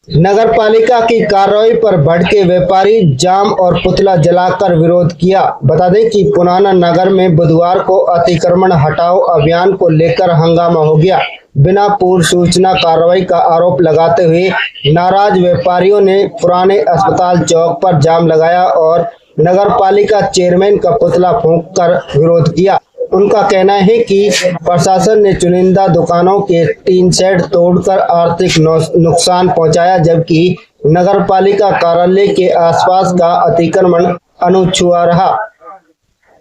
नगर पालिका की कार्रवाई पर भड़के व्यापारी जाम और पुतला जलाकर विरोध किया। बता दें कि पुराना नगर में बुधवार को अतिक्रमण हटाओ अभियान को लेकर हंगामा हो गया। बिना पूर्व सूचना कार्रवाई का आरोप लगाते हुए नाराज व्यापारियों ने पुराने अस्पताल चौक पर जाम लगाया और नगर पालिका चेयरमैन का पुतला फूंककर विरोध किया। उनका कहना है कि प्रशासन ने चुनिंदा दुकानों के टीन शेड तोड़कर आर्थिक नुकसान पहुंचाया, जबकि नगर पालिका कार्यालय के आसपास का अतिक्रमण अनछुआ रहा।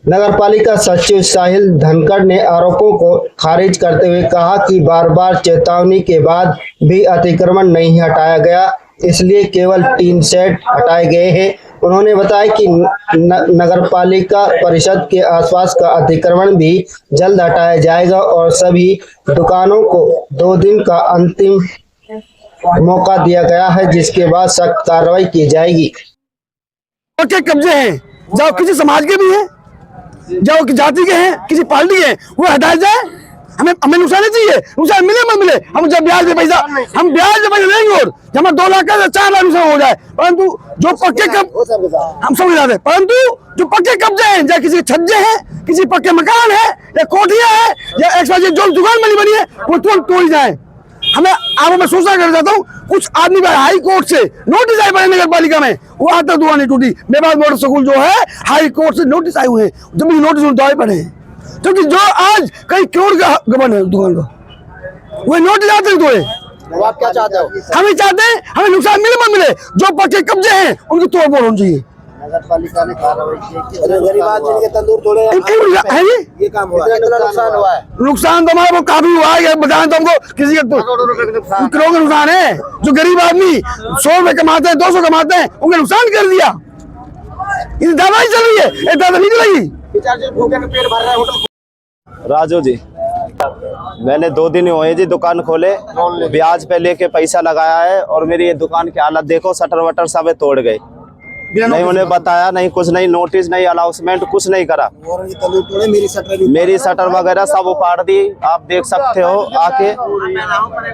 नगर पालिका सचिव साहिल धनखड़ ने आरोपों को खारिज करते हुए कहा कि बार बार चेतावनी के बाद भी अतिक्रमण नहीं हटाया गया, इसलिए केवल टीन शेड हटाए गए हैं। उन्होंने बताया कि नगर पालिका परिषद के आसपास का अतिक्रमण भी जल्द हटाया जाएगा और सभी दुकानों को 2 दिन का अंतिम मौका दिया गया है, जिसके बाद सख्त कार्रवाई की जाएगी। के कब्जे हैं, जो किसी समाज के भी हैं, जो जाति के हैं, किसी पार्टी के हैं, वो हटाया जाए। हमें नुकसान नहीं चाहिए, नुकसान मिले मत मिले, हम जब ब्याज पे पैसा देंगे और जब 2 लाख का 4 लाख नुकसान हो जाए, परंतु जो पक्के हम समझ जाते, परंतु जो पक्के कब्जे हैं, चाहे किसी छज्जे हैं, किसी पक्के मकान है या कोठियां है या एक्सवाइजेड जो दुकान बनी है, वो तुरंत तोड़ी जाए। हमें आप मैं सूचना कर जाता हूँ, कुछ आदमी हाई कोर्ट से नोटिस आए पड़े नगर पालिका में, वो आज तक दुकान नहीं टूटी। मेरे पास मोटर स्कूल जो है हाई कोर्ट से नोटिस आए हुए हैं, जब भी नोटिस दवाई पड़े हैं, क्योंकि जो आज कई करोड़ का गबन है दुकान का, वो नोटिस आते हैं। तो आप क्या चाहते हो? हम चाहते हैं हमें नुकसान मिले मत मिले, जो पक्के कब्जे हैं उनकी तोड़ फोड़ होनी चाहिए। नगर पालिका ने कार्रवाई की, गरीब आदमी के तंदूर तोड़े हैं, ये काम हुआ, कितना नुकसान हुआ है? नुकसान तो हमारे को काफी हुआ है, बताएं तो हमको किसी का करोड़ का नुकसान है। जो गरीब आदमी 100 रुपए कमाते हैं, 200 कमाते हैं, उनका नुकसान कर दिया। ये दवाई चल रही है, ये दवा नहीं चलेगी। पेट भर रहा है। राजू जी, मैंने 2 दिन हुए जी दुकान खोले, ब्याज पे लेके पैसा लगाया है और मेरी ये दुकान की हालत देखो, शटर वटर सब तोड़ गए। नहीं उन्हें बताया, नहीं कुछ, नहीं नोटिस, नहीं अनाउंसमेंट, कुछ नहीं करा। मेरी शटर वगैरह सब उपाड़ दी, आप देख सकते हो आके।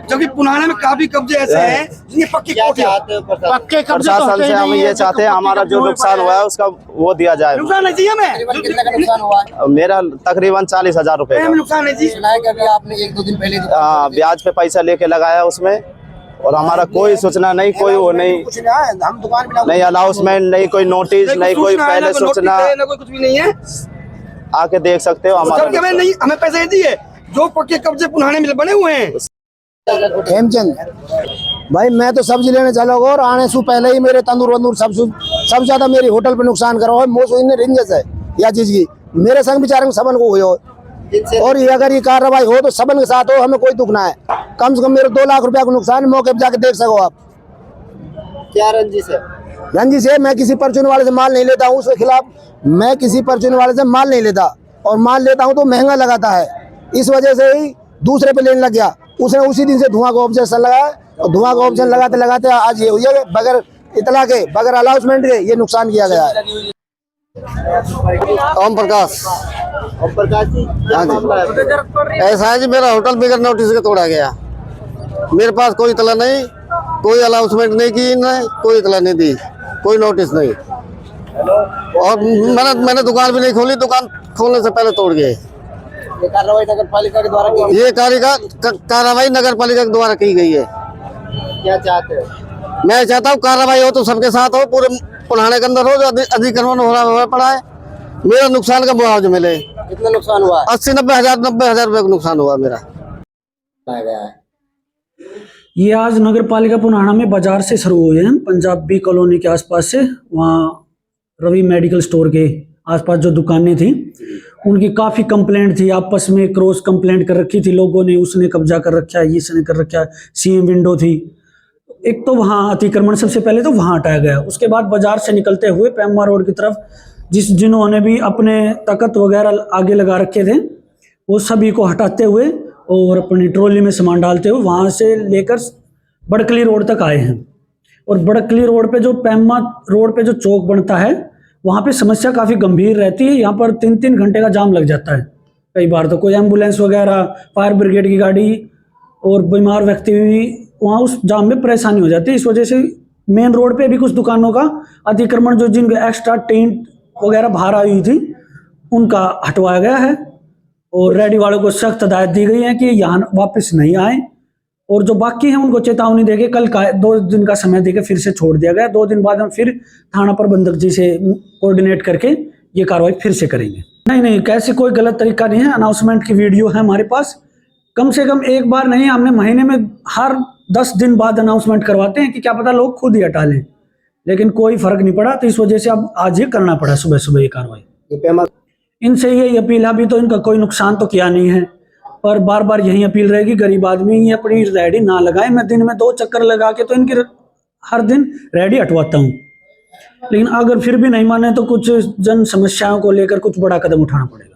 जबकि पुराने में काफी कब्जे ऐसे हैं जिनके पक्के प्रशासन से हम ये चाहते हैं हमारा जो नुकसान हुआ है उसका वो दिया जाए। नुकसान नहीं चाहिए हमें, मेरा तकरीबन 40,000 रुपए का नुकसान नहीं चाहिए। आपने 1-2 दिन पहले ब्याज पे पैसा लेके लगाया उसमें, और हमारा कोई सूचना नहीं, कोई वो नहीं, हम दुकान नहीं अनाउंसमेंट, नहीं कोई नोटिस, नहीं कोई पहले सूचना, कुछ भी नहीं है। आके देख सकते हो हमारा। हमें पैसे नहीं दिए, जो पक्के कब्जे पुराने में बने हुए हैं। हेमचंद भाई, मैं तो सब्जी लेने चला हूँ और आने से पहले ही मेरे तंदूर वंदूर सब ज्यादा मेरी होटल पे नुकसान करा है। मोसो इन्हें रिंजस है या चीज की, मेरे संग बेचारे सबन को हुई हो, और ये अगर ये कार्रवाई हो तो सबन के साथ हो, हमें कोई दुख ना है। कम से कम मेरे 2 लाख रुपया का नुकसान, मौके पे जाके देख सको आप। क्या रंजिश है? रंजिश है, मैं किसी परचून वाले से माल नहीं लेता हूँ, उसके खिलाफ मैं किसी परचून वाले से माल नहीं लेता, और माल लेता हूँ तो महंगा लगाता है। इस वजह से ही दूसरे पे लेने लग गया। उसने उसी दिन से धुआं का ऑब्जेक्शन लगाया, और धुआं का ऑब्जेक्शन लगाते लगाते आज ये हुई है, बगैर इतला के, बगैर अनाउंसमेंट के ये नुकसान किया गया है। ओम प्रकाश जी, क्या मामला है? ऐसा है जी, मेरा होटल बगैर नोटिस के तोड़ा गया। मेरे पास कोई इतला नहीं, कोई अनाउंसमेंट नहीं की, नहीं कोई इतला नहीं दी, कोई नोटिस नहीं, और मैंने दुकान भी नहीं खोली, दुकान खोलने से पहले तोड़ गए। ये कार्रवाई नगर पालिका के द्वारा की, ये कार्रवाई नगर पालिका के द्वारा की गई है। क्या चाहते हो? मैं चाहता हूँ कार्रवाई हो तो सबके साथ हो, पूरे पुराने के अंदर हो, जो अधिक्रमण हो पड़ा है, मेरा नुकसान का मुआवजा मिले। कितना नुकसान हुआ है? 80-90 हजार रुपए का नुकसान हुआ मेरा। ये आज नगर पालिका पुराना में बाजार से शुरू हुए हैं, पंजाबी कॉलोनी के आसपास से। वहाँ रवि मेडिकल स्टोर के आसपास जो दुकानें थी, उनकी काफ़ी कंप्लेंट थी, आपस में क्रॉस कंप्लेंट कर रखी थी लोगों ने, उसने कब्जा कर रखा है, इसने कर रखा है, सीएम विंडो थी। एक तो वहाँ अतिक्रमण सबसे पहले तो वहाँ हटाया गया, उसके बाद बाजार से निकलते हुए पेम्मा रोड की तरफ जिन्होंने भी अपने तख्त वगैरह आगे लगा रखे थे, वो सभी को हटाते हुए और अपनी ट्रॉली में सामान डालते हुए वहाँ से लेकर बड़कली रोड तक आए हैं। और बड़कली रोड पे जो पेम्मा रोड पे जो चौक बनता है, वहाँ पे समस्या काफ़ी गंभीर रहती है। यहाँ पर 3-3 घंटे का जाम लग जाता है। कई बार तो कोई एम्बुलेंस वगैरह, फायर ब्रिगेड की गाड़ी और बीमार व्यक्ति भी वहाँ उस जाम में परेशानी हो जाती है। इस वजह से मेन रोड पे भी कुछ दुकानों का अतिक्रमण, जो जिनके एक्स्ट्रा टेंट वगैरह बाहर आई हुई थी, उनका हटवाया गया है और रेडी वालों को सख्त हिदायत दी गई है कि यहाँ वापस नहीं आए, और जो बाकी हैं उनको चेतावनी देके कल का 2 दिन का समय देके फिर से छोड़ दिया गया। 2 दिन बाद हम फिर थाना प्रबंधक जी से कोऑर्डिनेट करके ये कार्रवाई फिर से करेंगे। नहीं, कैसे कोई गलत तरीका नहीं है। अनाउंसमेंट की वीडियो है हमारे पास, कम से कम एक बार नहीं, हमने महीने में हर 10 दिन बाद अनाउंसमेंट करवाते हैं कि क्या पता लोग खुद ही हटा लें, लेकिन कोई फर्क नहीं पड़ा। तो इस वजह से अब आज ये करना पड़ा सुबह सुबह ये कार्रवाई। इनसे यही अपील, अभी तो इनका कोई नुकसान तो किया नहीं है, पर बार बार यही अपील रहेगी, गरीब आदमी ये अपनी रेडी ना लगाए। मैं दिन में 2 चक्कर लगा के तो इनकी हर दिन रेडी हटवाता हूँ, लेकिन अगर फिर भी नहीं माने तो कुछ जन समस्याओं को लेकर कुछ बड़ा कदम उठाना पड़ेगा।